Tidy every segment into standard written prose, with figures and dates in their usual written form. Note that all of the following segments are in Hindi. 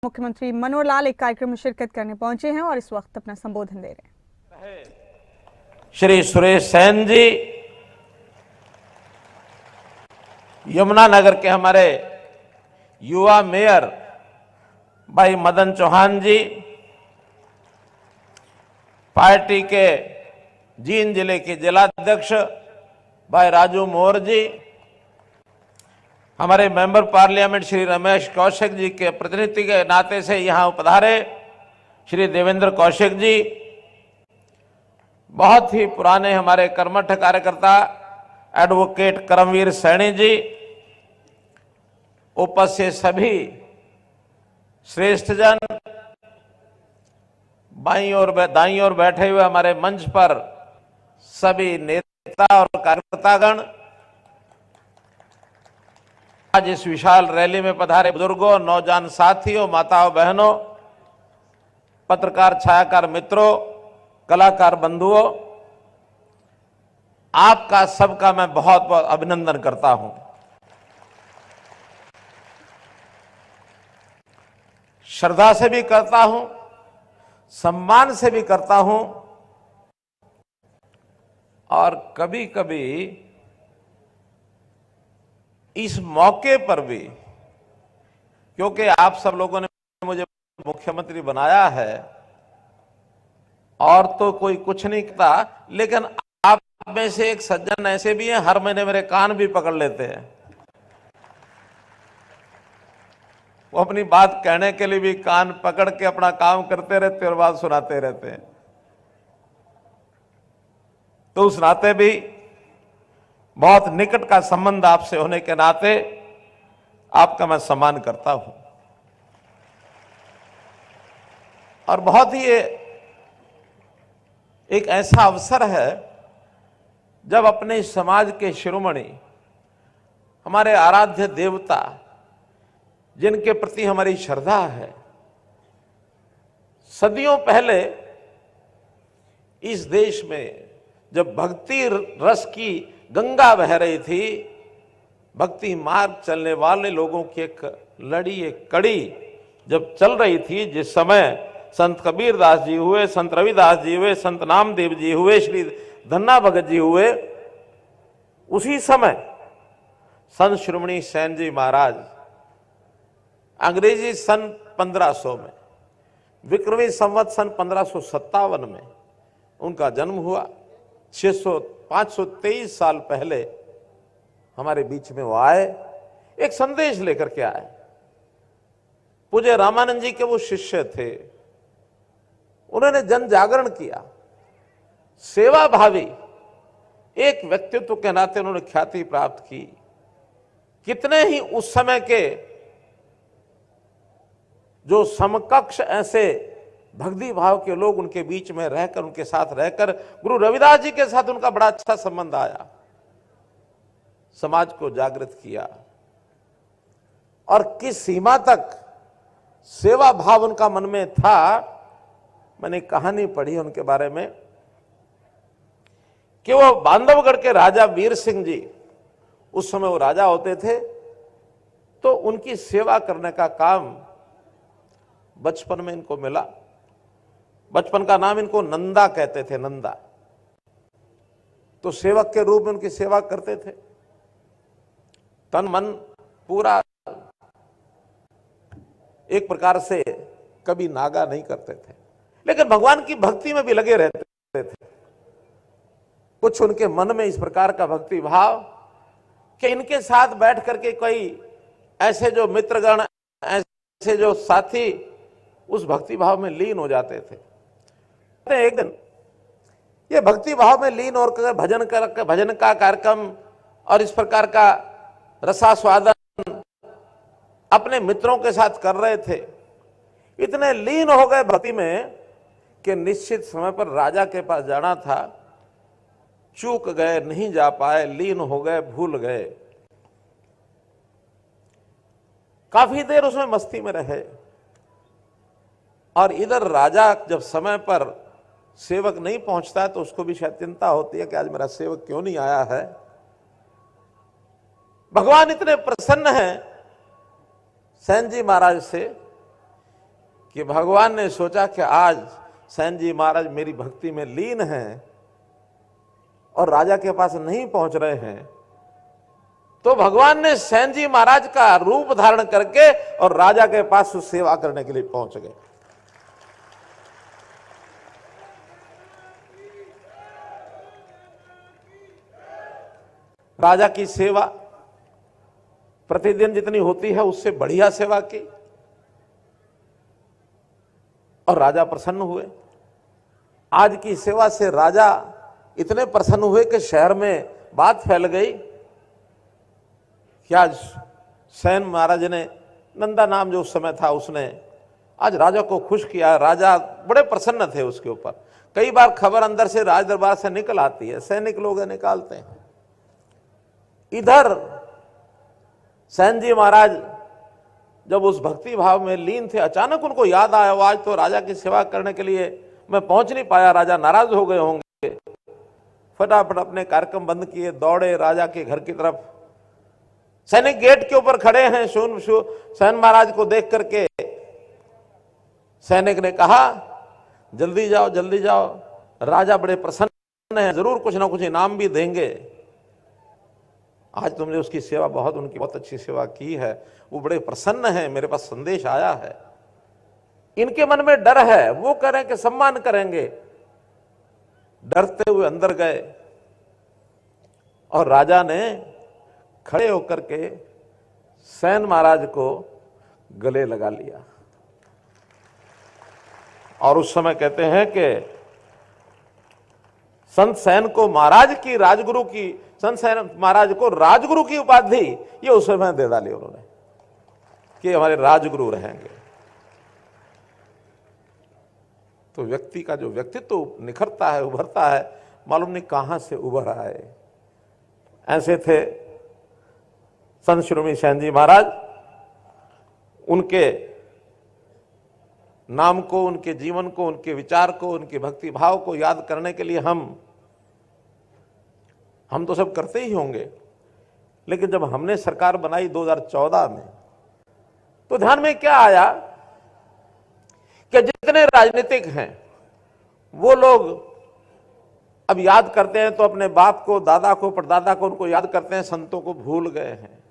मुख्यमंत्री मनोहर लाल एक कार्यक्रम में शिरकत करने पहुंचे हैं और इस वक्त अपना संबोधन दे रहे हैं। श्री सुरेश सैन जी, यमुनानगर के हमारे युवा मेयर भाई मदन चौहान जी, पार्टी के जींद जिले के जिलाध्यक्ष भाई राजू मोर जी, हमारे मेंबर पार्लियामेंट श्री रमेश कौशिक जी के प्रतिनिधि के नाते से यहां पधारे श्री देवेंद्र कौशिक जी, बहुत ही पुराने हमारे कर्मठ कार्यकर्ता एडवोकेट करमवीर सैनी जी, उपस्थित सभी श्रेष्ठ जन, बाईं और दाईं ओर बैठे हुए हमारे मंच पर सभी नेता और कार्यकर्तागण, आज इस विशाल रैली में पधारे बुजुर्गों, नौजवान साथियों, माताओं बहनों, पत्रकार छायाकार मित्रों, कलाकार बंधुओं, आपका सबका मैं बहुत बहुत अभिनंदन करता हूं। श्रद्धा से भी करता हूं, सम्मान से भी करता हूं और कभी कभी इस मौके पर भी, क्योंकि आप सब लोगों ने मुझे मुख्यमंत्री बनाया है और तो कोई कुछ नहीं कहता, लेकिन आप में से एक सज्जन ऐसे भी हैं, हर महीने मेरे कान भी पकड़ लेते हैं। वो अपनी बात कहने के लिए भी कान पकड़ के अपना काम करते रहते और बात सुनाते रहते हैं। तो उस नाते भी बहुत निकट का संबंध आपसे होने के नाते आपका मैं सम्मान करता हूं और बहुत ही एक ऐसा अवसर है जब अपने समाज के शिरोमणि, हमारे आराध्य देवता, जिनके प्रति हमारी श्रद्धा है, सदियों पहले इस देश में जब भक्ति रस की गंगा बह रही थी, भक्ति मार्ग चलने वाले लोगों की एक लड़ी, एक कड़ी जब चल रही थी, जिस समय संत कबीर दास जी हुए, संत रविदास जी हुए, संत नामदेव जी हुए, श्री धन्ना भगत जी हुए, उसी समय संत शिरोमणि सैन जी महाराज अंग्रेजी सन 1500 में, विक्रमी संवत सन 1557 में उनका जन्म हुआ। 523 साल पहले हमारे बीच में वो आए, एक संदेश लेकर के आए। पूज्य रामानंद जी के वो शिष्य थे, उन्होंने जन जागरण किया, सेवा भावी एक व्यक्तित्व के नाते उन्होंने ख्याति प्राप्त की। कितने ही उस समय के जो समकक्ष ऐसे भक्ति भाव के लोग उनके बीच में रहकर, उनके साथ रहकर, गुरु रविदास जी के साथ उनका बड़ा अच्छा संबंध आया, समाज को जागृत किया और किस सीमा तक सेवा भाव उनका मन में था। मैंने कहानी पढ़ी उनके बारे में कि वो बांधवगढ़ के राजा वीर सिंह जी, उस समय वो राजा होते थे, तो उनकी सेवा करने का काम बचपन में इनको मिला। बचपन का नाम इनको नंदा कहते थे, नंदा। तो सेवक के रूप में उनकी सेवा करते थे, तन मन पूरा एक प्रकार से कभी नागा नहीं करते थे, लेकिन भगवान की भक्ति में भी लगे रहते थे। कुछ उनके मन में इस प्रकार का भक्ति भाव कि इनके साथ बैठ करके कोई ऐसे जो मित्रगण, ऐसे जो साथी उस भक्ति भाव में लीन हो जाते थे। एक दिन ये भक्ति भाव में लीन और भजन का कार्यक्रम और इस प्रकार का रसास्वादन अपने मित्रों के साथ कर रहे थे। इतने लीन हो गए भक्ति में कि निश्चित समय पर राजा के पास जाना था, चूक गए, नहीं जा पाए, लीन हो गए, भूल गए। काफी देर उसमें मस्ती में रहे और इधर राजा जब समय पर सेवक नहीं पहुंचता है तो उसको भी शायद चिंता होती है कि आज मेरा सेवक क्यों नहीं आया है। भगवान इतने प्रसन्न हैं सैन जी महाराज से कि भगवान ने सोचा कि आज सेन जी महाराज मेरी भक्ति में लीन हैं और राजा के पास नहीं पहुंच रहे हैं, तो भगवान ने सेन जी महाराज का रूप धारण करके और राजा के पास सेवा करने के लिए पहुंच गए। राजा की सेवा प्रतिदिन जितनी होती है उससे बढ़िया सेवा की और राजा प्रसन्न हुए। आज की सेवा से राजा इतने प्रसन्न हुए कि शहर में बात फैल गई कि आज सेन महाराज ने, नंदा नाम जो उस समय था, उसने आज राजा को खुश किया। राजा बड़े प्रसन्न थे उसके ऊपर। कई बार खबर अंदर से राज दरबार से निकल आती है, सैनिक लोग निकालते हैं। इधर सेन जी महाराज जब उस भक्ति भाव में लीन थे, अचानक उनको याद आया आज तो राजा की सेवा करने के लिए मैं पहुंच नहीं पाया, राजा नाराज हो गए होंगे। फटाफट अपने कार्यक्रम बंद किए, दौड़े राजा के घर की तरफ। सैनिक गेट के ऊपर खड़े हैं। सेन महाराज को देख करके सैनिक ने कहा, जल्दी जाओ जल्दी जाओ, राजा बड़े प्रसन्न हैं, जरूर कुछ ना कुछ इनाम भी देंगे। आज तुमने उसकी सेवा उनकी बहुत अच्छी सेवा की है, वो बड़े प्रसन्न हैं, मेरे पास संदेश आया है। इनके मन में डर है, वो करें कि सम्मान करेंगे। डरते हुए अंदर गए और राजा ने खड़े होकर के सेन महाराज को गले लगा लिया। और उस समय कहते हैं कि संत सेन को महाराज की, राजगुरु की, संत सेन महाराज को राजगुरु की उपाधि ये उस समय दे डाली उन्होंने कि हमारे राजगुरु रहेंगे। तो व्यक्ति का जो व्यक्तित्व निखरता है, उभरता है, मालूम नहीं कहां से उभर आए। ऐसे थे संत शिरोमणि सेन जी महाराज। उनके नाम को, उनके जीवन को, उनके विचार को, उनके भक्ति भाव को याद करने के लिए हम तो सब करते ही होंगे, लेकिन जब हमने सरकार बनाई 2014 में, तो ध्यान में क्या आया कि जितने राजनीतिक हैं वो लोग अब याद करते हैं तो अपने बाप को, दादा को, परदादा को उनको याद करते हैं, संतों को भूल गए हैं।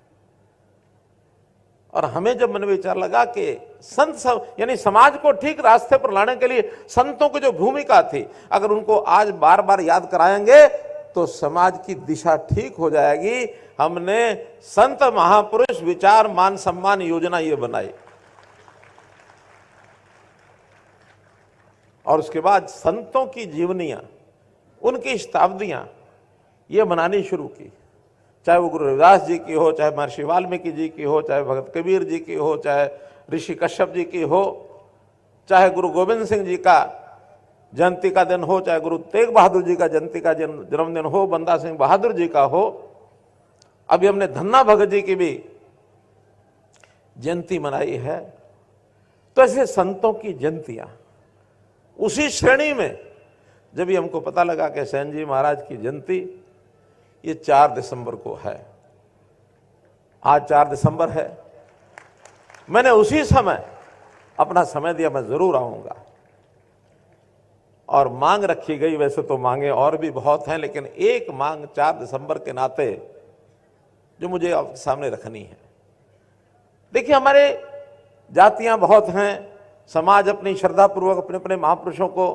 और हमें जब मन में विचार लगा कि संत यानी समाज को ठीक रास्ते पर लाने के लिए संतों की जो भूमिका थी, अगर उनको आज बार बार याद कराएंगे तो समाज की दिशा ठीक हो जाएगी। हमने संत महापुरुष विचार मान सम्मान योजना ये बनाई और उसके बाद संतों की जीवनियां, उनकी शताब्दियां ये बनानी शुरू की। चाहे वो गुरु रविदास जी की हो, चाहे महर्षि वाल्मीकि जी की हो, चाहे भगत कबीर जी की हो, चाहे ऋषि कश्यप जी की हो, चाहे गुरु गोविंद सिंह जी का जयंती का दिन हो, चाहे गुरु तेग बहादुर जी का जयंती का जन्मदिन हो, बंदा सिंह बहादुर जी का हो, अभी हमने धन्ना भगत जी की भी जयंती मनाई है। तो ऐसे संतों की जयंतियां, उसी श्रेणी में जब भी हमको पता लगा कि सेन जी महाराज की जयंती ये 4 दिसंबर को है, आज 4 दिसंबर है, मैंने उसी समय अपना समय दिया, मैं जरूर आऊंगा। और मांग रखी गई, वैसे तो मांगे और भी बहुत हैं, लेकिन एक मांग 4 दिसंबर के नाते जो मुझे आपके सामने रखनी है। देखिए, हमारे जातियां बहुत हैं, समाज अपनी श्रद्धा पूर्वक अपने अपने महापुरुषों को,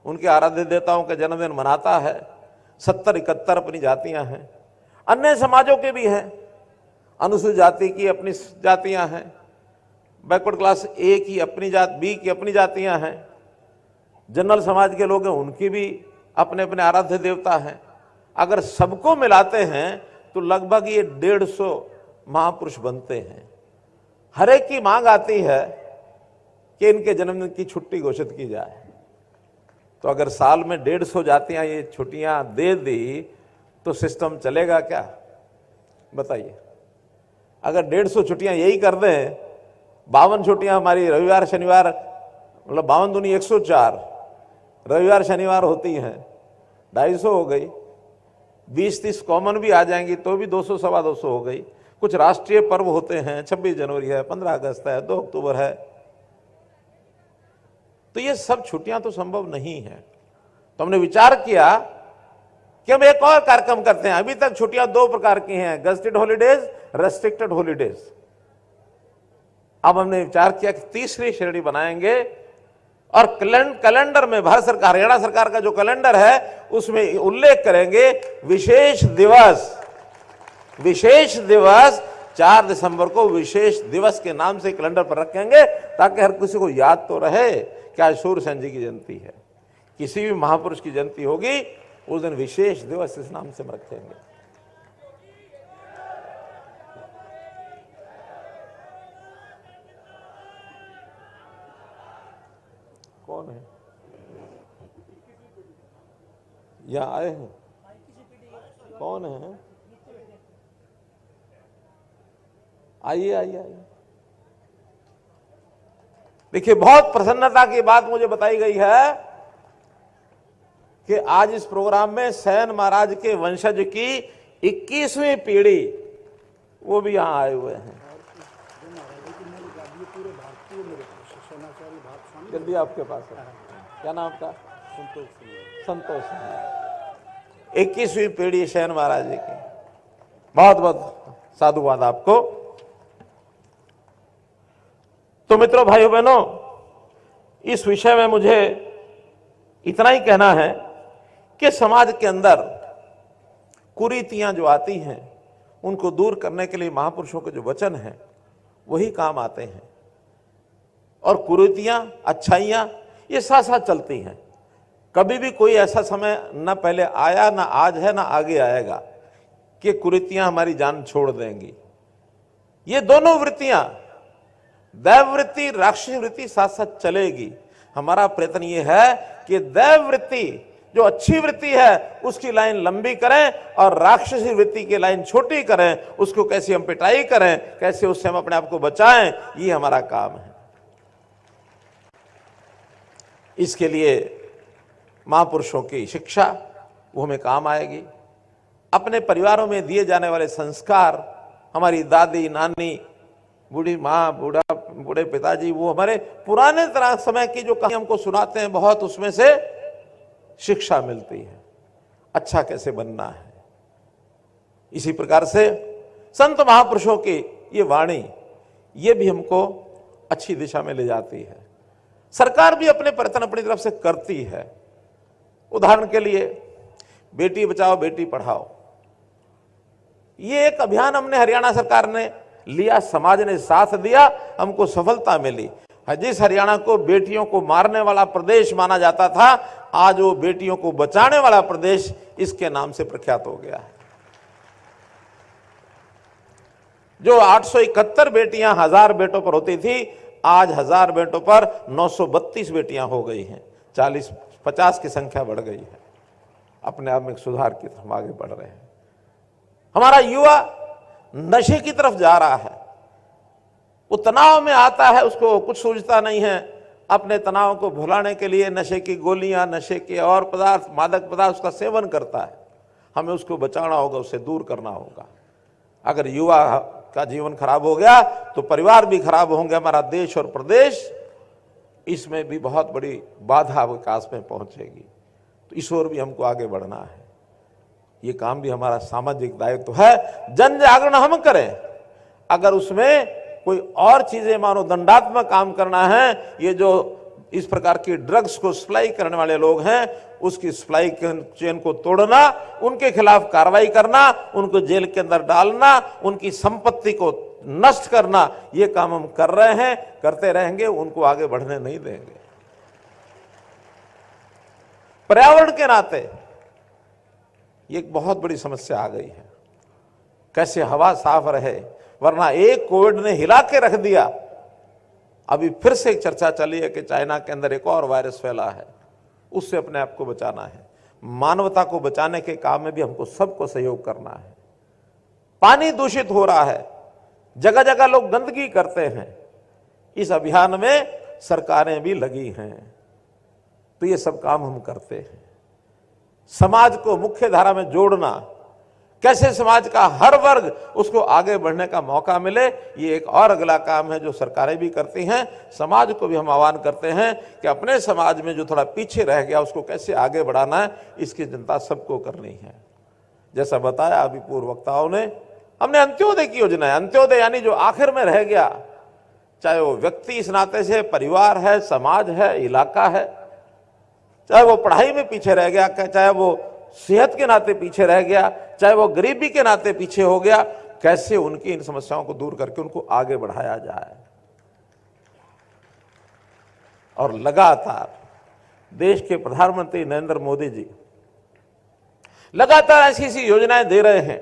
उनके आराध्य देवताओं के जन्मदिन मनाता है। 70-71 अपनी जातियां हैं, अन्य समाजों के भी हैं। अनुसूचित जाति की अपनी जातियां हैं, बैकवर्ड क्लास ए की अपनी जात, बी की अपनी जातियां हैं, जनरल समाज के लोग हैं, उनकी भी अपने अपने आराध्य देवता हैं। अगर सबको मिलाते हैं तो लगभग ये 150 महापुरुष बनते हैं। हर एक की मांग आती है कि इनके जन्मदिन की छुट्टी घोषित की जाए। तो अगर साल में 150 जातियां ये छुट्टियां दे दी तो सिस्टम चलेगा क्या, बताइए। अगर 150 छुट्टियां यही कर दें, 52 छुट्टियां हमारी रविवार शनिवार, मतलब 52 दूनी 104 रविवार शनिवार होती हैं, 250 हो गई। 20-30 कॉमन भी आ जाएंगी तो भी 200 सवा 200 हो गई। कुछ राष्ट्रीय पर्व होते हैं, 26 जनवरी है, 15 अगस्त है, 2 अक्टूबर है, तो ये सब छुट्टियां तो संभव नहीं है। तो हमने विचार किया कि हम एक और कार्यक्रम करते हैं। अभी तक छुट्टियां दो प्रकार की हैं, गजेटेड हॉलीडेज, रेस्ट्रिक्टेड हॉलीडेज। अब हमने विचार किया कि तीसरी श्रेणी बनाएंगे और कैलेंडर में भारत सरकार, हरियाणा सरकार का जो कैलेंडर है उसमें उल्लेख करेंगे विशेष दिवस 4 दिसंबर को विशेष दिवस के नाम से कैलेंडर पर रखेंगे, ताकि हर किसी को याद तो रहे कि आज सूर्यसेन जी की जयंती है। किसी भी महापुरुष की जयंती होगी उस दिन विशेष दिवस इस नाम से हम रखेंगे। कौन है यहाँ आए हैं? कौन है? आइए आइए आइए। देखिए, बहुत प्रसन्नता की बात मुझे बताई गई है कि आज इस प्रोग्राम में सेन महाराज के वंशज की 21वीं पीढ़ी वो भी यहां आए हुए हैं। जल्दी आपके पास है, क्या नाम आपका? संतोष। 21वीं पीढ़ी सेन महाराज जी की। बहुत बहुत साधुवाद आपको। तो मित्रों, भाइयों बहनों, इस विषय में मुझे इतना ही कहना है कि समाज के अंदर कुरीतियां जो आती हैं उनको दूर करने के लिए महापुरुषों के जो वचन हैं वही काम आते हैं। और कुरीतियां, अच्छाइयां ये साथ साथ चलती हैं। कभी भी कोई ऐसा समय न पहले आया, न आज है, न आगे आएगा कि कुरीतियां हमारी जान छोड़ देंगी। ये दोनों वृत्तियां, दैव वृत्ति, राक्षसी वृत्ति साथ साथ चलेगी। हमारा प्रयत्न ये है कि दैव वृत्ति जो अच्छी वृत्ति है उसकी लाइन लंबी करें और राक्षसी वृत्ति की लाइन छोटी करें। उसको कैसे हम पिटाई करें, कैसे उससे हम अपने आप को बचाएं, ये हमारा काम है। इसके लिए महापुरुषों की शिक्षा वो हमें काम आएगी। अपने परिवारों में दिए जाने वाले संस्कार, हमारी दादी, नानी, बूढ़ी माँ, बूढ़े पिताजी, वो हमारे पुराने तरह समय की जो कहानी हमको सुनाते हैं, बहुत उसमें से शिक्षा मिलती है, अच्छा कैसे बनना है। इसी प्रकार से संत महापुरुषों की ये वाणी, ये भी हमको अच्छी दिशा में ले जाती है। सरकार भी अपने प्रयत्न अपनी तरफ से करती है। उदाहरण के लिए बेटी बचाओ बेटी पढ़ाओ, ये एक अभियान हमने हरियाणा सरकार ने लिया, समाज ने साथ दिया, हमको सफलता मिली। जिस हरियाणा को बेटियों को मारने वाला प्रदेश माना जाता था, आज वो बेटियों को बचाने वाला प्रदेश इसके नाम से प्रख्यात हो गया है। जो 871 बेटियां 1000 बेटों पर होती थी, आज 1000 बेटों पर 932 बेटियां हो गई हैं। 40-50 की संख्या बढ़ गई है। अपने आप में सुधार की तरफ आगे बढ़ रहे हैं। हमारा युवा नशे की तरफ जा रहा है। वो तनाव में आता है, उसको कुछ सूझता नहीं है। अपने तनाव को भुलाने के लिए नशे की गोलियां, नशे के और पदार्थ, मादक पदार्थ उसका सेवन करता है। हमें उसको बचाना होगा, उससे दूर करना होगा। अगर युवा का जीवन खराब हो गया तो परिवार भी खराब होंगे, हमारा देश और प्रदेश, इसमें भी बहुत बड़ी बाधा विकास में पहुंचेगी। तो इस ओर भी हमको आगे बढ़ना है। ये काम भी हमारा सामाजिक दायित्व है। जन जागरण हम करें। अगर उसमें कोई और चीजें, मानो दंडात्मक काम करना है, ये जो इस प्रकार की ड्रग्स को सप्लाई करने वाले लोग हैं, उसकी सप्लाई चेन को तोड़ना, उनके खिलाफ कार्रवाई करना, उनको जेल के अंदर डालना, उनकी संपत्ति को नष्ट करना, ये काम हम कर रहे हैं, करते रहेंगे, उनको आगे बढ़ने नहीं देंगे। पर्यावरण के नाते ये एक बहुत बड़ी समस्या आ गई है। कैसे हवा साफ रहे, वरना एक कोविड ने हिला के रख दिया। अभी फिर से एक चर्चा चली है कि चाइना के अंदर एक और वायरस फैला है, उससे अपने आप को बचाना है। मानवता को बचाने के काम में भी हमको सबको सहयोग करना है। पानी दूषित हो रहा है, जगह जगह लोग गंदगी करते हैं। इस अभियान में सरकारें भी लगी हैं। तो ये सब काम हम करते हैं। समाज को मुख्य धारा में जोड़ना, कैसे समाज का हर वर्ग उसको आगे बढ़ने का मौका मिले, ये एक और अगला काम है जो सरकारें भी करती हैं। समाज को भी हम आह्वान करते हैं कि अपने समाज में जो थोड़ा पीछे रह गया उसको कैसे आगे बढ़ाना है, इसकी चिंता सबको करनी है। जैसा बताया अभी पूर्व वक्ताओं ने, हमने अंत्योदय की योजना है। अंत्योदय यानी जो आखिर में रह गया, चाहे वो व्यक्ति इस नाते से, परिवार है, समाज है, इलाका है, चाहे वो पढ़ाई में पीछे रह गया, चाहे वो सेहत के नाते पीछे रह गया, चाहे वो गरीबी के नाते पीछे हो गया, कैसे उनकी इन समस्याओं को दूर करके उनको आगे बढ़ाया जाए। और लगातार देश के प्रधानमंत्री नरेंद्र मोदी जी लगातार ऐसी ऐसी योजनाएं दे रहे हैं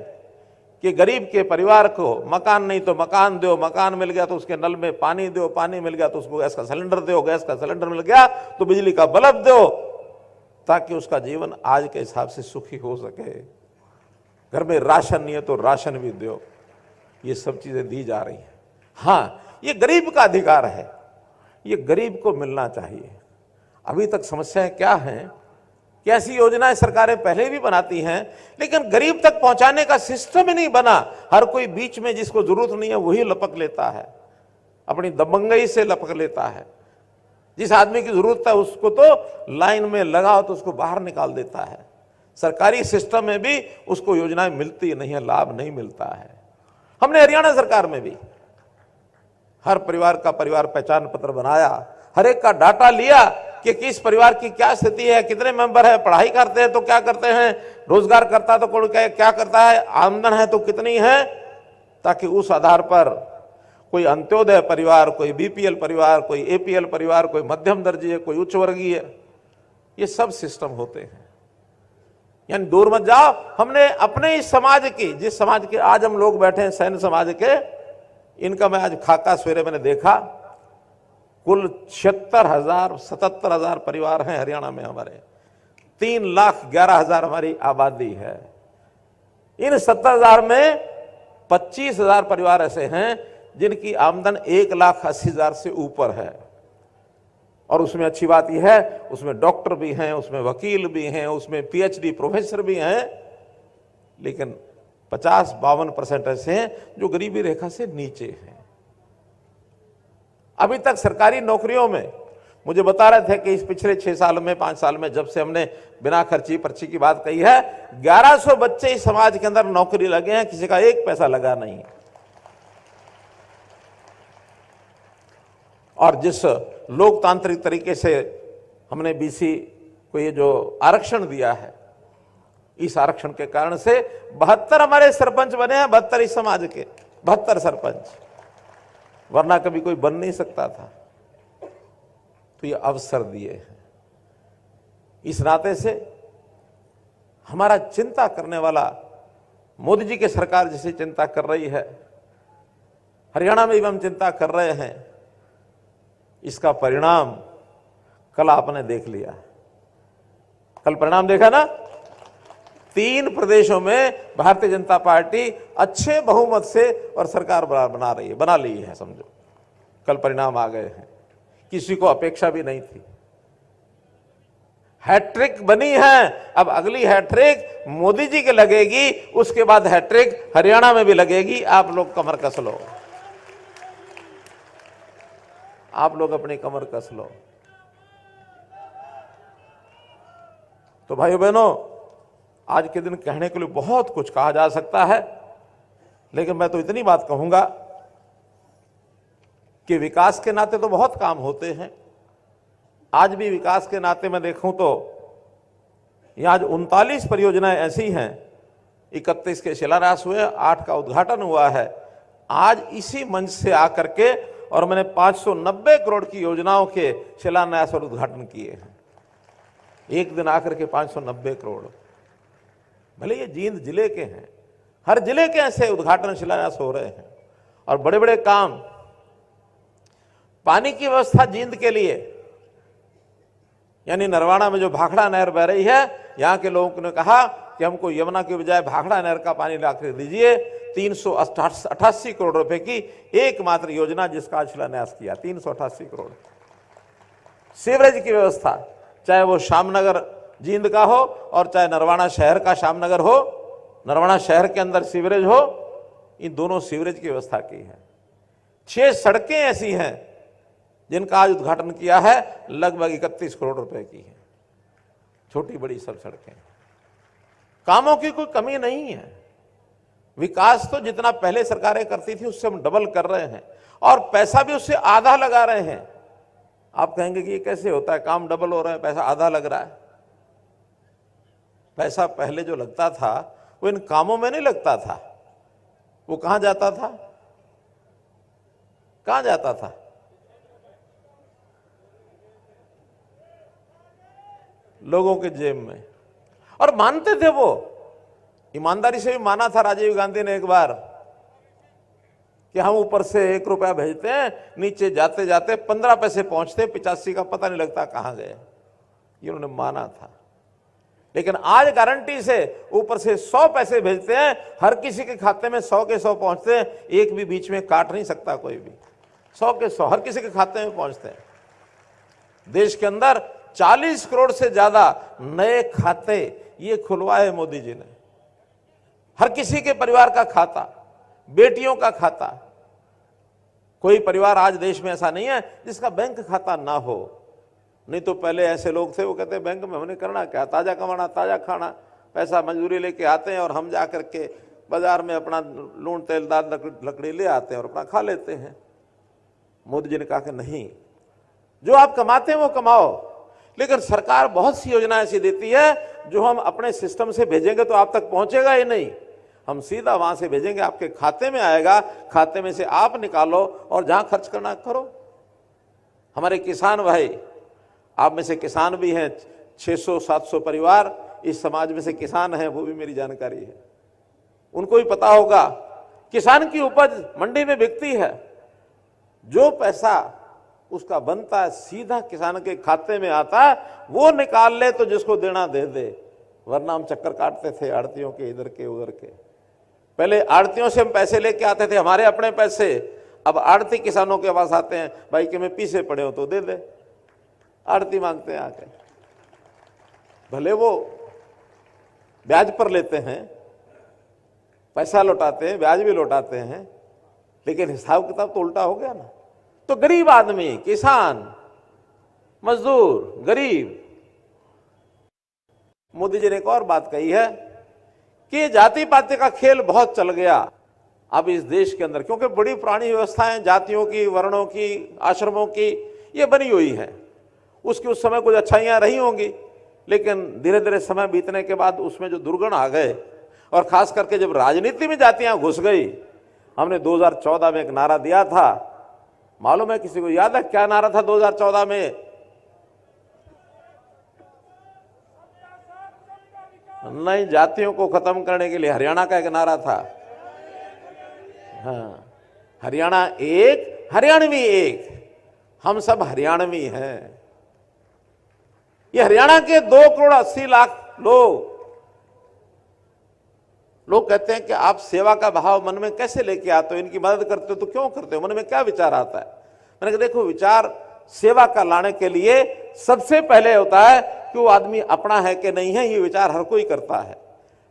कि गरीब के परिवार को मकान नहीं तो मकान दो, मकान मिल गया तो उसके नल में पानी दो, पानी मिल गया तो उसको गैस का सिलेंडर दो, गैस का सिलेंडर मिल गया तो बिजली का बल्ब दो, ताकि उसका जीवन आज के हिसाब से सुखी हो सके। घर में राशन नहीं है तो राशन भी दो। ये सब चीजें दी जा रही हैं। हाँ, ये गरीब का अधिकार है, ये गरीब को मिलना चाहिए। अभी तक समस्याएं क्या हैं कि ऐसी योजनाएं सरकारें पहले भी बनाती हैं, लेकिन गरीब तक पहुंचाने का सिस्टम ही नहीं बना। हर कोई बीच में जिसको जरूरत नहीं है वही लपक लेता है, अपनी दबंगई से लपक लेता है। जिस आदमी की जरूरत है उसको तो लाइन में लगाओ तो उसको बाहर निकाल देता है। सरकारी सिस्टम में भी उसको योजनाएं मिलती नहीं है, लाभ नहीं मिलता है। हमने हरियाणा सरकार में भी हर परिवार का परिवार पहचान पत्र बनाया, हर एक का डाटा लिया कि किस परिवार की क्या स्थिति है, कितने मेंबर है, पढ़ाई करते हैं तो क्या करते हैं, रोजगार करता है तो कौन क्या करता है, आमदन है तो कितनी है, ताकि उस आधार पर कोई अंत्योदय परिवार, कोई बीपीएल परिवार, कोई एपीएल परिवार, कोई मध्यम दर्जे, कोई उच्च वर्गीय, ये सब सिस्टम होते हैं। यानी दूर मत जाओ, हमने अपने इस समाज की, जिस समाज के आज हम लोग बैठे हैं, सैन्य समाज के, इनका मैं आज खाका सवेरे मैंने देखा, कुल 77,000 परिवार हैं हरियाणा में हमारे, 3,11,000 हमारी आबादी है। इन 70,000 में 25,000 परिवार ऐसे हैं जिनकी आमदन 1,80,000 से ऊपर है। और उसमें अच्छी बात यह है, उसमें डॉक्टर भी हैं, उसमें वकील भी हैं, उसमें पीएचडी प्रोफेसर भी हैं, लेकिन 50-52% ऐसे हैं जो गरीबी रेखा से नीचे हैं। अभी तक सरकारी नौकरियों में मुझे बता रहे थे कि इस पिछले 6 साल में, 5 साल में, जब से हमने बिना खर्ची पर्ची की बात कही है, 1100 बच्चे इस समाज के अंदर नौकरी लगे हैं, किसी का एक पैसा लगा नहीं। और जिस लोकतांत्रिक तरीके से हमने बीसी को ये जो आरक्षण दिया है, इस आरक्षण के कारण से 72 हमारे सरपंच बने हैं, 72 इस समाज के, 72 सरपंच, वरना कभी कोई बन नहीं सकता था। तो ये अवसर दिए हैं। इस नाते से हमारा चिंता करने वाला, मोदी जी की सरकार जैसी चिंता कर रही है, हरियाणा में भी हम चिंता कर रहे हैं। इसका परिणाम कल आपने देख लिया, कल परिणाम देखा ना, 3 प्रदेशों में भारतीय जनता पार्टी अच्छे बहुमत से और सरकार बना ली है। समझो कल परिणाम आ गए हैं, किसी को अपेक्षा भी नहीं थी। हैट्रिक बनी है, अब अगली हैट्रिक मोदी जी के लगेगी, उसके बाद हैट्रिक हरियाणा में भी लगेगी। आप लोग कमर कस लो, आप लोग अपनी कमर कस लो। तो भाइयों बहनों, आज के दिन कहने के लिए बहुत कुछ कहा जा सकता है, लेकिन मैं तो इतनी बात कहूंगा कि विकास के नाते तो बहुत काम होते हैं। आज भी विकास के नाते मैं देखूं तो यहां आज 39 परियोजनाएं ऐसी हैं, 31 के शिलान्यास हुए, 8 का उद्घाटन हुआ है। आज इसी मंच से आकर के और मैंने 590 करोड़ की योजनाओं के शिलान्यास और उद्घाटन किए हैं। एक दिन आकर के 590 करोड़, भले ये जींद जिले के हैं, हर जिले के ऐसे उद्घाटन शिलान्यास हो रहे हैं। और बड़े बड़े काम, पानी की व्यवस्था जींद के लिए, यानी नरवाना में जो भाखड़ा नहर बह रही है, यहां के लोगों ने कहा कि हमको यमुना के बजाय भाखड़ा नहर का पानी लाकर दीजिए। 388 करोड़ रुपए की एकमात्र योजना जिसका शिलान्यास किया, 388 करोड़। सीवरेज की व्यवस्था, चाहे वो श्यामनगर जींद का हो और चाहे नरवाना शहर का श्यामनगर हो, नरवाना शहर के अंदर सीवरेज हो, इन दोनों सीवरेज की व्यवस्था की है। 6 सड़कें ऐसी हैं जिनका आज उद्घाटन किया है, लगभग 31 करोड़ रुपए की है, छोटी बड़ी सब सड़कें। कामों की कोई कमी नहीं है। विकास तो जितना पहले सरकारें करती थी उससे हम डबल कर रहे हैं और पैसा भी उससे आधा लगा रहे हैं। आप कहेंगे कि ये कैसे होता है, काम डबल हो रहा है, पैसा आधा लग रहा है। पैसा पहले जो लगता था वो इन कामों में नहीं लगता था, वो कहां जाता था? कहां जाता था? लोगों के जेब में। और मानते थे वो, ईमानदारी से भी माना था राजीव गांधी ने एक बार कि हम ऊपर से 1 रुपया भेजते हैं, नीचे जाते जाते 15 पैसे पहुंचते, 85 का पता नहीं लगता कहां गए, ये उन्होंने माना था। लेकिन आज गारंटी से ऊपर से 100 पैसे भेजते हैं, हर किसी के खाते में 100 के 100 पहुंचते हैं, एक भी बीच में काट नहीं सकता कोई भी, 100 के 100 हर किसी के खाते में पहुंचते हैं। देश के अंदर 40 करोड़ से ज्यादा नए खाते ये खुलवाए मोदी जी ने। हर किसी के परिवार का खाता, बेटियों का खाता। कोई परिवार आज देश में ऐसा नहीं है जिसका बैंक खाता ना हो। नहीं तो पहले ऐसे लोग थे, वो कहते बैंक में हमने करना क्या, ताजा कमाना, ताजा खाना, पैसा मजदूरी लेके आते हैं और हम जा करके बाजार में अपना लून तेलदार लकड़ी ले आते हैं और अपना खा लेते हैं। मोदी जी ने कहा कि नहीं, जो आप कमाते हैं वो कमाओ, लेकिन सरकार बहुत सी योजना ऐसी देती है जो हम अपने सिस्टम से भेजेंगे तो आप तक पहुंचेगा ही नहीं, हम सीधा वहां से भेजेंगे, आपके खाते में आएगा, खाते में से आप निकालो और जहां खर्च करना करो। हमारे किसान भाई, आप में से किसान भी हैं, 600-700 परिवार इस समाज में से किसान हैं, वो भी मेरी जानकारी है। उनको भी पता होगा किसान की उपज मंडी में बिकती है, जो पैसा उसका बनता है सीधा किसान के खाते में आता है, वो निकाल ले तो जिसको देना दे दे, वरना हम चक्कर काटते थे आड़तियों के, इधर के उधर के। पहले आड़तियों से हम पैसे लेके आते थे, हमारे अपने पैसे, अब आड़ती किसानों के पास आते हैं, भाई कि मैं पीछे पड़े हो तो दे दे, आड़ती मांगते हैं आके। भले वो ब्याज पर लेते हैं, पैसा लौटाते हैं, ब्याज भी लौटाते हैं, लेकिन हिसाब किताब तो उल्टा हो गया ना। तो गरीब आदमी, किसान, मजदूर, गरीब। मोदी जी ने एक और बात कही है कि जाति पाति का खेल बहुत चल गया अब इस देश के अंदर, क्योंकि बड़ी पुरानी व्यवस्थाएं जातियों की, वर्णों की, आश्रमों की ये बनी हुई है। उसकी उस समय कुछ अच्छाइयां रही होंगी, लेकिन धीरे धीरे समय बीतने के बाद उसमें जो दुर्गुण आ गए, और खास करके जब राजनीति में जातियां घुस गई। हमने 2014 में एक नारा दिया था, मालूम है किसी को, याद है क्या नारा था 2014 में? नहीं, जातियों को खत्म करने के लिए हरियाणा का एक नारा था। हाँ, हरियाणा एक, हरियाणवी एक, हम सब हरियाणवी हैं। ये हरियाणा के 2,80,00,000 लोग कहते हैं कि आप सेवा का भाव मन में कैसे लेके आते हो, इनकी मदद करते हो तो क्यों करते हो, मन में क्या विचार आता है? मैंने कहा देखो, विचार सेवा का लाने के लिए सबसे पहले होता है कि वो आदमी अपना है कि नहीं है, ये विचार हर कोई करता है।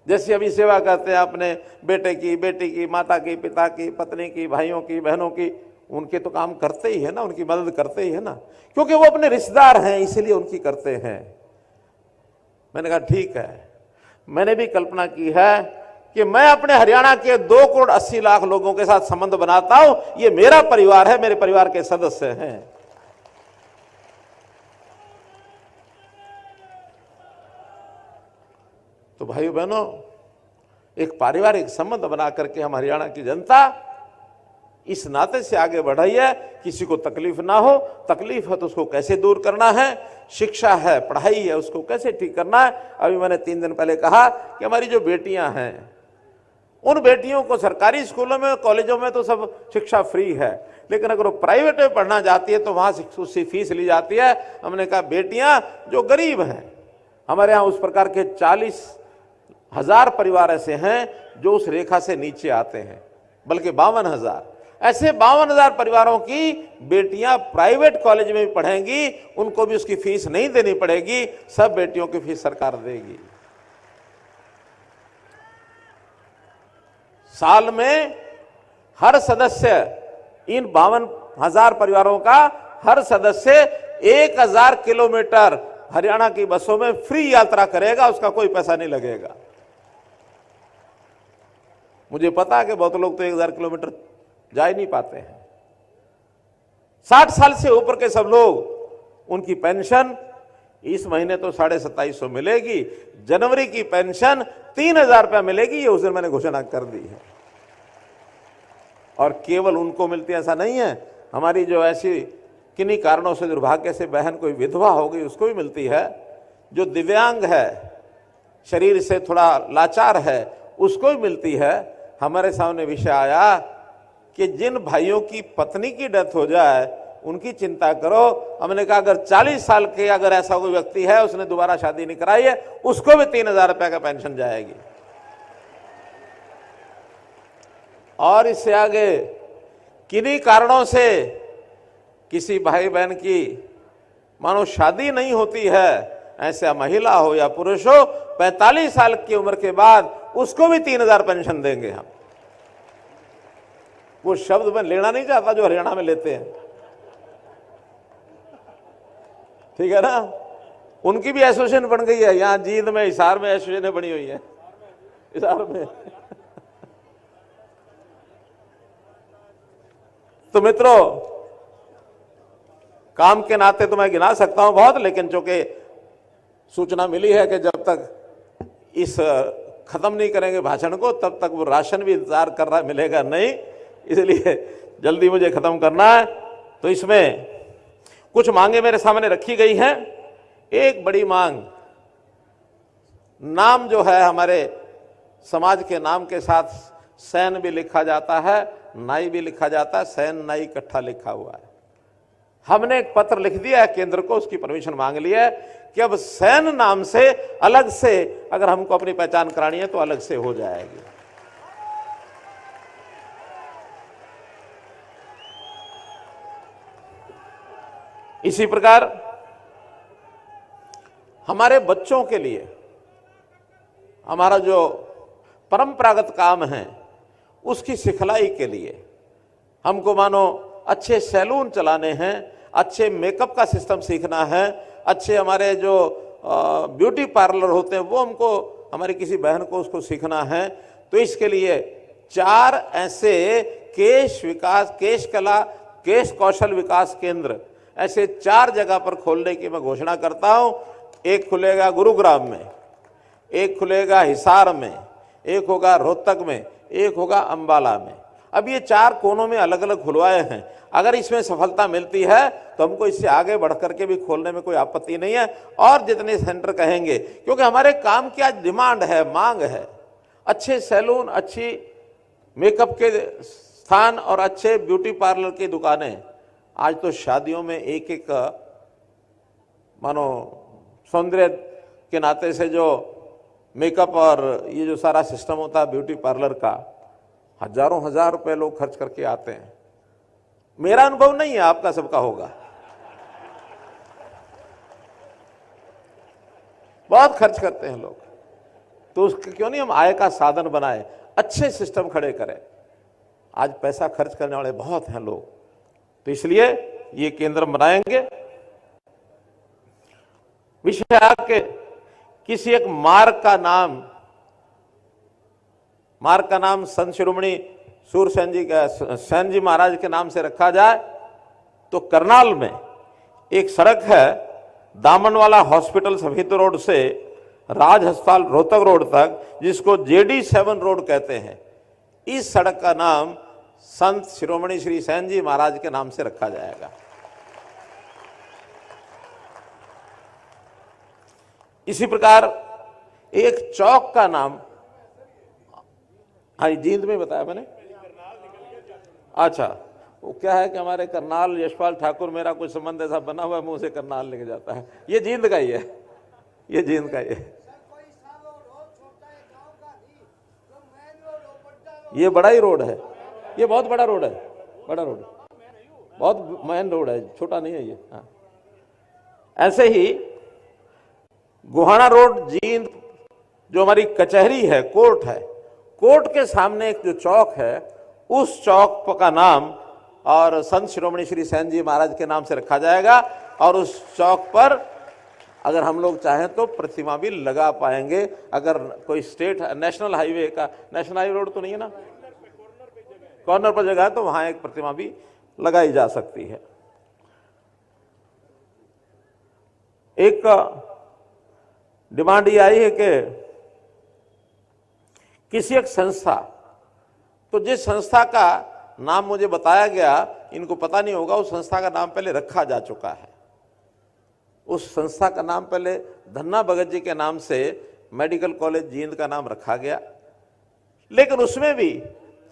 जैसे अभी सेवा करते हैं अपने बेटे की, बेटी की, माता की, पिता की, पत्नी की, भाइयों की, बहनों की, उनके तो काम करते ही है ना, उनकी मदद करते ही है ना, क्योंकि वो अपने रिश्तेदार हैं, इसलिए उनकी करते हैं। मैंने कहा ठीक है, मैंने भी कल्पना की है कि मैं अपने हरियाणा के 2,80,00,000 लोगों के साथ संबंध बनाता हूं, ये मेरा परिवार है, मेरे परिवार के सदस्य हैं। तो भाइयों बहनों, एक पारिवारिक संबंध बना करके हम हरियाणा की जनता इस नाते से आगे बढ़ाई है, किसी को तकलीफ ना हो, तकलीफ है तो उसको कैसे दूर करना है, शिक्षा है, पढ़ाई है, उसको कैसे ठीक करना है। अभी मैंने 3 दिन पहले कहा कि हमारी जो बेटियां हैं, उन बेटियों को सरकारी स्कूलों में, कॉलेजों में तो सब शिक्षा फ्री है, लेकिन अगर वो प्राइवेट में पढ़ना चाहती है तो वहां उससे फीस ली जाती है। हमने कहा बेटियां जो गरीब हैं, हमारे यहाँ उस प्रकार के 40,000 परिवार ऐसे हैं जो उस रेखा से नीचे आते हैं, बल्कि 52,000 ऐसे 52,000 परिवारों की बेटियां प्राइवेट कॉलेज में भी पढ़ेंगी, उनको भी उसकी फीस नहीं देनी पड़ेगी, सब बेटियों की फीस सरकार देगी। साल में हर सदस्य, इन 52,000 परिवारों का हर सदस्य 1,000 किलोमीटर हरियाणा की बसों में फ्री यात्रा करेगा, उसका कोई पैसा नहीं लगेगा। मुझे पता है कि बहुत लोग तो 1,000 किलोमीटर जा ही नहीं पाते हैं। 60 साल से ऊपर के सब लोग, उनकी पेंशन इस महीने तो 2750 मिलेगी, जनवरी की पेंशन 3,000 रुपया मिलेगी, ये उस दिन मैंने घोषणा कर दी है। और केवल उनको मिलती है ऐसा नहीं है, हमारी जो ऐसी किन्हीं कारणों से दुर्भाग्य से बहन कोई विधवा हो गई उसको भी मिलती है, जो दिव्यांग है, शरीर से थोड़ा लाचार है, उसको भी मिलती है। हमारे सामने विषय आया कि जिन भाइयों की पत्नी की डेथ हो जाए उनकी चिंता करो। हमने कहा अगर 40 साल के अगर ऐसा कोई व्यक्ति है, उसने दोबारा शादी नहीं कराई है, उसको भी 3,000 रुपए का पेंशन जाएगी। और इससे आगे किन्हीं कारणों से किसी भाई बहन की मानो शादी नहीं होती है, ऐसा महिला हो या पुरुष हो, 45 साल की उम्र के बाद उसको भी 3,000 पेंशन देंगे हम। वो शब्द मैं लेना नहीं चाहता जो हरियाणा में लेते हैं, ठीक है ना। उनकी भी एसोसिएशन बन गई है, यहां जींद में, हिसार में एसोसिएशन बनी हुई है, हिसार में। तो मित्रों, काम के नाते तो मैं गिना सकता हूं बहुत, लेकिन चूंकि सूचना मिली है कि जब तक इस खत्म नहीं करेंगे भाषण को तब तक वो राशन भी इंतजार कर रहा है, मिलेगा नहीं, इसलिए जल्दी मुझे खत्म करना है। तो इसमें कुछ मांगे मेरे सामने रखी गई हैं। एक बड़ी मांग, नाम जो है हमारे समाज के नाम के साथ सैन भी लिखा जाता है, नाई भी लिखा जाता है, सैन नाई इकट्ठा लिखा हुआ है। हमने एक पत्र लिख दिया है केंद्र को, उसकी परमिशन मांग ली है कि अब सैन नाम से अलग से अगर हमको अपनी पहचान करानी है तो अलग से हो जाएगी। इसी प्रकार हमारे बच्चों के लिए हमारा जो परंपरागत काम है उसकी सिखलाई के लिए हमको मानो अच्छे सैलून चलाने हैं, अच्छे मेकअप का सिस्टम सीखना है, अच्छे हमारे जो ब्यूटी पार्लर होते हैं वो हमको, हमारी किसी बहन को उसको सीखना है। तो इसके लिए 4 ऐसे केश विकास, केश कला, केश कौशल विकास केंद्र ऐसे 4 जगह पर खोलने की मैं घोषणा करता हूं। एक खुलेगा गुरुग्राम में, एक खुलेगा हिसार में, एक होगा रोहतक में, एक होगा अंबाला में। अब ये 4 कोनों में अलग अलग खुलवाए हैं। अगर इसमें सफलता मिलती है तो हमको इससे आगे बढ़ करके भी खोलने में कोई आपत्ति नहीं है, और जितने सेंटर कहेंगे, क्योंकि हमारे काम की आज डिमांड है, मांग है। अच्छे सैलून, अच्छी मेकअप के स्थान और अच्छे ब्यूटी पार्लर की दुकानें। आज तो शादियों में एक एक मानो सौंदर्य के नाते से जो मेकअप और ये जो सारा सिस्टम होता है ब्यूटी पार्लर का, हजारों हजार रुपए लोग खर्च करके आते हैं। मेरा अनुभव नहीं है, आपका सबका होगा। बहुत खर्च करते हैं लोग, तो उसके क्यों नहीं हम आय का साधन बनाए, अच्छे सिस्टम खड़े करें। आज पैसा खर्च करने वाले बहुत हैं लोग, तो इसलिए ये केंद्र बनाएंगे। विषय आके किसी एक मार्ग का नाम संत शिरोमणि सूरसेन जी का, सैन जी महाराज के नाम से रखा जाए, तो करनाल में एक सड़क है दामनवाला हॉस्पिटल सफेद रोड से राज अस्पताल रोहतक रोड तक, जिसको JD7 रोड कहते हैं। इस सड़क का नाम संत शिरोमणि श्री सैन जी महाराज के नाम से रखा जाएगा। इसी प्रकार एक चौक का नाम, हाँ जींद में बताया मैंने, अच्छा वो क्या है कि हमारे करनाल यशपाल ठाकुर, मेरा कोई संबंध ऐसा बना हुआ है, मुंह से करनाल लेके जाता है। ये जींद का ही है, ये जींद का ही है। ये बड़ा ही रोड है, ये बहुत बड़ा रोड है, बड़ा रोड, बहुत मेन रोड है, छोटा नहीं है ये। हाँ, ऐसे ही गोहाना रोड जींद जो हमारी कचहरी है, कोर्ट है, कोर्ट के सामने एक जो चौक है, उस चौक का नाम और संत शिरोमणि श्री सैन जी महाराज के नाम से रखा जाएगा। और उस चौक पर अगर हम लोग चाहें तो प्रतिमा भी लगा पाएंगे। अगर कोई स्टेट नेशनल हाईवे का, नेशनल हाईवे रोड तो नहीं है ना, कॉर्नर पर जगह है, तो वहां एक प्रतिमा भी लगाई जा सकती है। एक डिमांड ये आई है कि किसी एक संस्था, तो जिस संस्था का नाम मुझे बताया गया, इनको पता नहीं होगा, उस संस्था का नाम पहले रखा जा चुका है। उस संस्था का नाम पहले धन्ना भगत जी के नाम से मेडिकल कॉलेज जींद का नाम रखा गया, लेकिन उसमें भी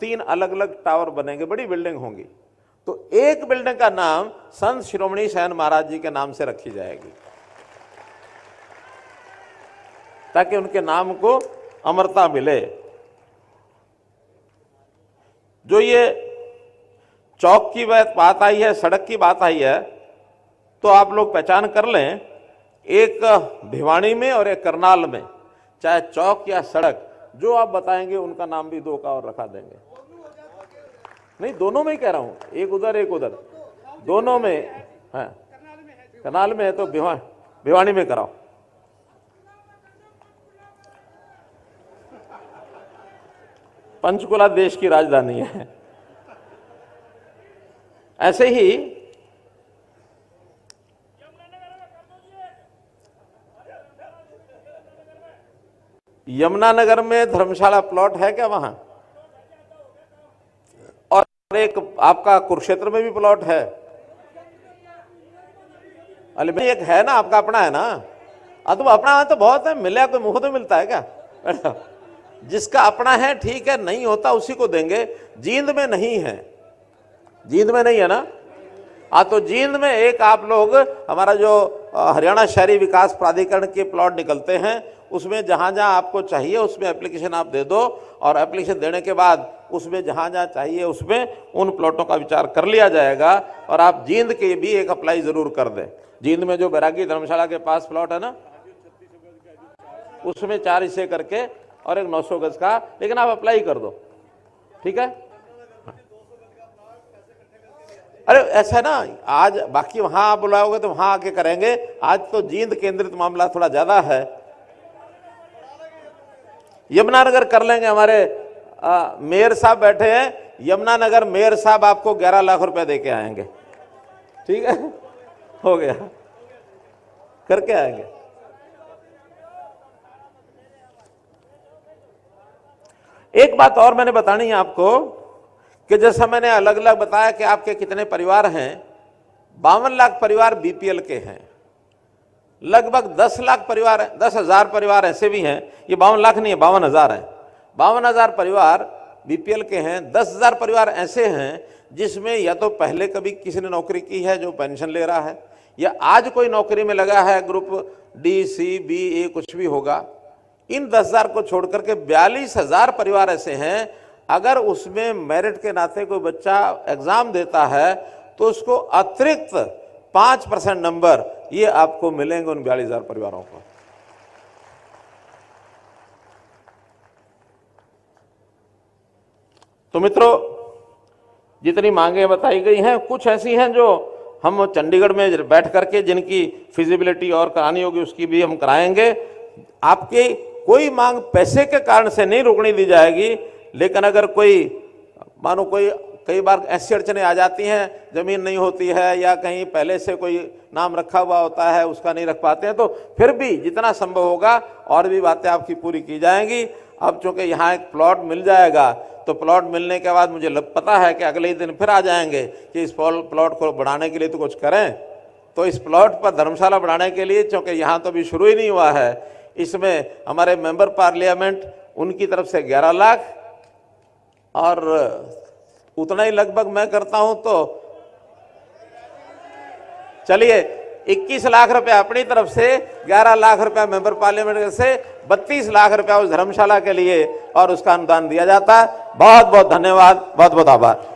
3 अलग अलग टावर बनेंगे, बड़ी बिल्डिंग होंगी। तो एक बिल्डिंग का नाम संत शिरोमणि सैन महाराज जी के नाम से रखी जाएगी, ताकि उनके नाम को अमरता मिले। जो ये चौक की बात आई है, सड़क की बात आई है, तो आप लोग पहचान कर लें, एक भिवानी में और एक करनाल में, चाहे चौक या सड़क, जो आप बताएंगे उनका नाम भी 2 का और रखा देंगे। नहीं, दोनों में ही कह रहा हूं, एक उधर एक उधर, दोनों में है। करनाल में है तो भिवानी में कराओ। पंचकुला देश की राजधानी है। ऐसे ही यमुनानगर में धर्मशाला प्लॉट है क्या वहां? और एक आपका कुरुक्षेत्र में भी प्लॉट है। अरे एक है ना, आपका अपना है ना? तो अपना है तो बहुत है, मिले कोई मुफ्त में मिलता है क्या? जिसका अपना है ठीक है, नहीं होता उसी को देंगे। जींद में नहीं है, जींद में नहीं है ना? तो जींद में एक आप लोग, हमारा जो हरियाणा शहरी विकास प्राधिकरण के प्लॉट निकलते हैं, उसमें जहां जहां आपको चाहिए उसमें एप्लीकेशन आप दे दो, और एप्लीकेशन देने के बाद उसमें जहां जहां चाहिए उसमें उन प्लॉटों का विचार कर लिया जाएगा। और आप जींद के भी एक अप्लाई जरूर कर दें। जींद में जो बैरागी धर्मशाला के पास प्लॉट है ना, उसमें 4 हिस्से करके और एक 900 गज का, लेकिन आप अप्लाई कर दो, ठीक है? अरे ऐसा है ना, आज बाकी वहां आप बुलाओगे तो वहां आके करेंगे, आज तो जींद केंद्रित मामला थोड़ा ज्यादा है। यमुनानगर कर लेंगे, हमारे मेयर साहब बैठे हैं, यमुनानगर मेयर साहब आपको 11 लाख रुपए दे के आएंगे, ठीक है? हो गया, करके आएंगे। एक बात और मैंने बतानी है आपको कि जैसा मैंने अलग अलग बताया कि आपके कितने परिवार हैं, 52 लाख परिवार बीपीएल के हैं, लगभग 10 लाख परिवार, 10,000 परिवार ऐसे भी हैं, ये 52 लाख नहीं है, 52,000 है, 52,000 परिवार बीपीएल के हैं। 10,000 परिवार ऐसे हैं जिसमें या तो पहले कभी किसी ने नौकरी की है जो पेंशन ले रहा है, या आज कोई नौकरी में लगा है, ग्रुप डी, सी, बी, ए कुछ भी होगा। इन 10,000 को छोड़ करके 42,000 परिवार ऐसे हैं, अगर उसमें मेरिट के नाते कोई बच्चा एग्जाम देता है तो उसको अतिरिक्त 5% नंबर ये आपको मिलेंगे उन 42,000 परिवारों को। तो मित्रों, जितनी मांगे बताई गई हैं, कुछ ऐसी हैं जो हम चंडीगढ़ में बैठ करके जिनकी फिजिबिलिटी और करानी होगी उसकी भी हम कराएंगे। आपकी कोई मांग पैसे के कारण से नहीं रोकने दी जाएगी, लेकिन अगर कोई मानो कोई कई बार ऐसी अड़चनें आ जाती हैं, जमीन नहीं होती है या कहीं पहले से कोई नाम रखा हुआ होता है उसका नहीं रख पाते हैं, तो फिर भी जितना संभव होगा और भी बातें आपकी पूरी की जाएंगी। अब चूंकि यहाँ एक प्लॉट मिल जाएगा तो प्लॉट मिलने के बाद मुझे पता है कि अगले ही दिन फिर आ जाएंगे कि इस प्लॉट को बढ़ाने के लिए तो कुछ करें। तो इस प्लॉट पर धर्मशाला बढ़ाने के लिए, चूंकि यहाँ तो अभी शुरू ही नहीं हुआ है, इसमें हमारे मेंबर पार्लियामेंट उनकी तरफ से 11 लाख और उतना ही लगभग मैं करता हूं, तो चलिए 21 लाख रुपए अपनी तरफ से, 11 लाख रुपया मेंबर पार्लियामेंट से, 32 लाख रुपया उस धर्मशाला के लिए और उसका अनुदान दिया जाता है। बहुत बहुत धन्यवाद, बहुत बहुत आभार।